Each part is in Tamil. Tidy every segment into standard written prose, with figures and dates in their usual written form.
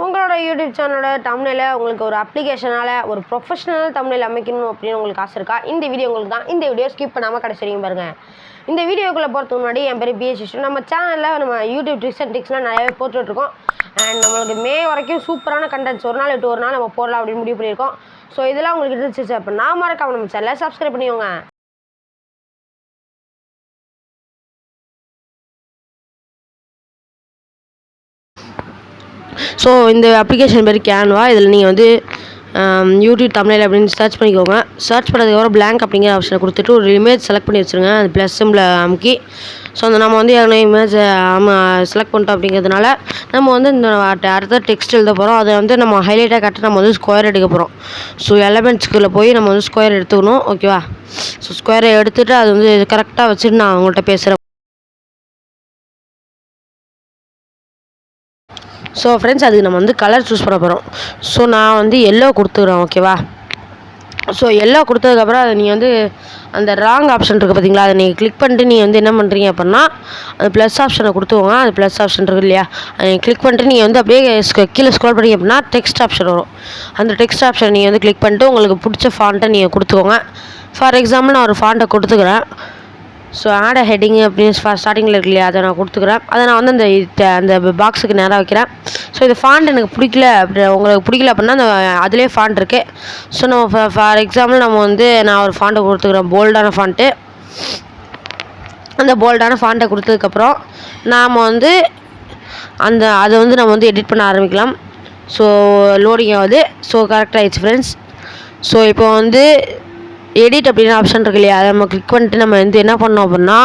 உங்களோட யூடியூப் சேனலோட தம்ப்நெயிலை உங்களுக்கு ஒரு அப்ளிகேஷனால் ஒரு ப்ரொஃபஷனல் தம்ப்நெயில் அமைக்கணும் அப்படின்னு உங்களுக்கு ஆசை இருக்கா? இந்த வீடியோ உங்களுக்கு தான். இந்த வீடியோ ஸ்கிப் பண்ணாமல் கடைசி வரைக்கும் பாருங்கள். இந்த வீடியோக்குள்ளே போகிறதுக்கு முன்னாடி என் பேர் பிஹெச். நம்ம சேனலில் நம்ம யூடியூப் ட்ரிக்ஸ் அண்ட் டிப்ஸ்லாம் நிறையவே போட்டுட்ருக்கோம். அண்ட் நம்மளுக்கு மே வரைக்கும் சூப்பரான கண்டென்ட்ஸ் ஒரு நாள் விட்டு ஒரு நாள் நம்ம போடலாம் அப்படின்னு முடிவு பண்ணியிருக்கோம். ஸோ இதெல்லாம் உங்களுக்கு இருந்துச்சு அப்படின்னா மறக்காம நம்ம சேனலை சப்ஸ்கிரைப் பண்ணிக்கோங்க. ஸோ இந்த அப்ளிகேஷன் பேர் canva. இதில் நீங்கள் வந்து யூடியூப் தம்ப்நெயில் அப்படின்னு சர்ச் பண்ணிக்கோங்க. சர்ச் பண்ணதுக்கப்புறம் blank அப்படிங்கிற ஆப்ஷனை கொடுத்துட்டு ஒரு இமேஜ் செலக்ட் பண்ணி வச்சுருங்க. அது ப்ளஸ் சிம்பிள் அமுக்கி. ஸோ அந்த நம்ம வந்து எதனா இமேஜ் செலக்ட் பண்ணிட்டோம் அப்படிங்கிறதுனால நம்ம வந்து இந்த அடுத்த டெக்ஸ்ட் எழுத போகிறோம். அதை வந்து நம்ம ஹைலைட்டாக கட்டி நம்ம வந்து ஸ்கொயர் எடுக்க போகிறோம். ஸோ எலமெண்ட்ஸ்குள்ளே போய் நம்ம வந்து ஸ்கொயர் எடுத்துக்கணும். ஓகேவா? ஸோ ஸ்கொயரை எடுத்துகிட்டு அது வந்து கரெக்டாக வச்சுட்டு நான் அவங்கள்ட்ட பேசுகிறேன். ஸோ ஃப்ரெண்ட்ஸ், அதுக்கு நம்ம வந்து கலர் சூஸ் பண்ண போகிறோம். ஸோ நான் வந்து எல்லோ கொடுத்துக்கிறேன். ஓகேவா? ஸோ எல்லோ கொடுத்ததுக்கப்புறம் அதை நீங்கள் வந்து அந்த ராங் ஆப்ஷன் இருக்குது பார்த்தீங்களா, அதை நீங்கள் கிளிக் பண்ணிட்டு நீங்கள் வந்து என்ன பண்ணுறீங்க அப்படின்னா அது ப்ளஸ் ஆப்ஷனை கொடுத்துக்கோங்க. அது ப்ளஸ் ஆப்ஷன் இருக்குது இல்லையா, அதை நீங்கள் கிளிக் பண்ணிட்டு நீங்கள் வந்து அப்படியே கீழே ஸ்க்ரோல் பண்ணி அப்படின்னா டெக்ஸ்ட் ஆப்ஷன் வரும். அந்த டெக்ஸ்ட் ஆப்ஷனை நீங்கள் வந்து கிளிக் பண்ணிட்டு உங்களுக்கு பிடிச்ச ஃபாண்ட்டை நீங்கள் கொடுத்துக்கோங்க. ஃபார் எக்ஸாம்பிள் நான் ஒரு ஃபாண்ட்டை கொடுத்துக்கிறேன். ஸோ ஆட் ஹெட்டிங்கு அப்படின்னு ஸ்டார்டிங்கில் இருக்கு இல்லையா, அதை நான் கொடுத்துக்கிறேன். அதை நான் வந்து அந்த பாக்ஸுக்கு நேராக வைக்கிறேன். ஸோ இது ஃபாண்ட் எனக்கு பிடிக்கல உங்களுக்கு பிடிக்கல அப்படின்னா அந்த அதிலே ஃபாண்ட் இருக்குது. ஸோ நம்ம ஃபார் எக்ஸாம்பிள் நம்ம வந்து நான் ஒரு ஃபாண்ட்டை கொடுத்துக்கிறேன், போல்டான ஃபாண்ட்டு. அந்த போல்டான ஃபாண்ட்டை கொடுத்ததுக்கப்புறம் நாம் வந்து அதை வந்து நம்ம வந்து எடிட் பண்ண ஆரம்பிக்கலாம். ஸோ லோடிங் ஆகுது. ஸோ கரெக்டாக ஆகிடுச்சு ஃப்ரெண்ட்ஸ். ஸோ இப்போ வந்து எடிட் அப்படின்னு ஆப்ஷன் இருக்கு இல்லையா, அதை நம்ம கிளிக் பண்ணிட்டு நம்ம வந்து என்ன பண்ணோம் அப்படின்னா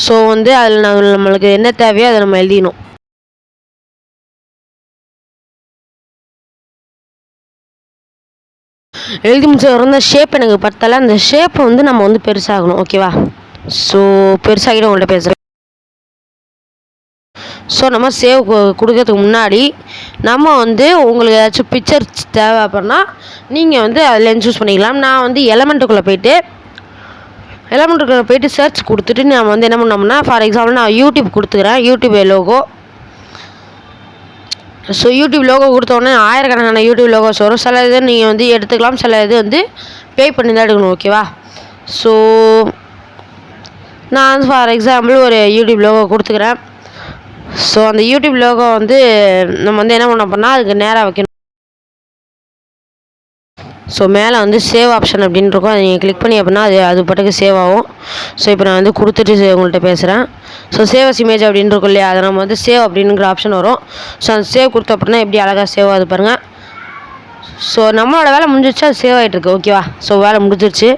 ஸோ வந்து அதில் நம்மளுக்கு என்ன தேவையோ அதை நம்ம எழுதிடணும். எழுதி முடிச்ச வர ஷேப் எனக்கு பத்தலை. அந்த ஷேப்பை வந்து நம்ம வந்து பெருசாகணும். ஓகேவா? ஸோ பெருசாகிட்டு உங்கள்கிட்ட பேசுகிறேன். ஸோ நம்ம சேவ் கொடுக்கறதுக்கு முன்னாடி நம்ம வந்து உங்களுக்கு ஏதாச்சும் பிக்சர் தேவை அப்படின்னா நீங்கள் வந்து அதில் சூஸ் பண்ணிக்கலாம். நான் வந்து எலமெண்ட்டுக்குள்ளே போயிட்டு சர்ச் கொடுத்துட்டு நம்ம வந்து என்ன பண்ணோம்னா ஃபார் எக்ஸாம்பிள் நான் யூடியூப் கொடுத்துக்கிறேன். YouTube logo. So YouTube logo கொடுத்தோடனே ஆயிரக்கணக்கான யூடியூப் லோகோஸ் வரும். சில இது நீங்கள் வந்து எடுத்துக்கலாம், சில இது வந்து பே பண்ணி தான் எடுக்கணும். ஓகேவா? ஸோ நான் வந்து ஃபார் எக்ஸாம்பிள் ஒரு யூடியூப் லோகோ கொடுத்துக்கிறேன். ஸோ அந்த யூடியூப் லோகோ வந்து நம்ம வந்து என்ன பண்ண போனால் அதுக்கு நேராக வைக்கணும். ஸோ மேலே வந்து சேவ் ஆப்ஷன் அப்படின்னு இருக்கும். அதை நீங்கள் கிளிக் பண்ணி அப்படின்னா அது பாட்டுக்கு சேவ் ஆகும். ஸோ இப்போ நான் வந்து கொடுத்துட்டு உங்கள்கிட்ட பேசுகிறேன். ஸோ சேவ் அஸ் இமேஜ் அப்படின்னு இருக்கும் இல்லையா, அதை நம்ம வந்து சேவ் அப்படிங்கிற ஆப்ஷன் வரும். ஸோ அந்த சேவ் கொடுத்த அப்படின்னா எப்படி அழகாக சேவ் ஆகுது பாருங்கள். ஸோ நம்மளோட வேலை முடிஞ்சிருச்சு, அது சேவ் ஆகிட்டு இருக்கு. ஓகேவா? ஸோ வேலை முடிஞ்சிருச்சு.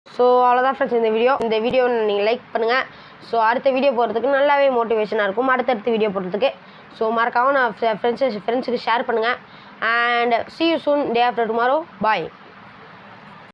ஸோ அவ்வளோதான் ஃப்ரெண்ட்ஸ் இந்த வீடியோ நீங்கள் லைக் பண்ணுங்கள். ஸோ அடுத்த வீடியோ போடுறதுக்கு நல்லாவே மோட்டிவேஷனாக இருக்கும், அடுத்தடுத்த வீடியோ போடுறதுக்கு. ஸோ மறக்காமல் நான் ஃப்ரெண்ட்ஸுக்கு ஷேர் பண்ணுங்கள். And see you soon day after tomorrow. Bye.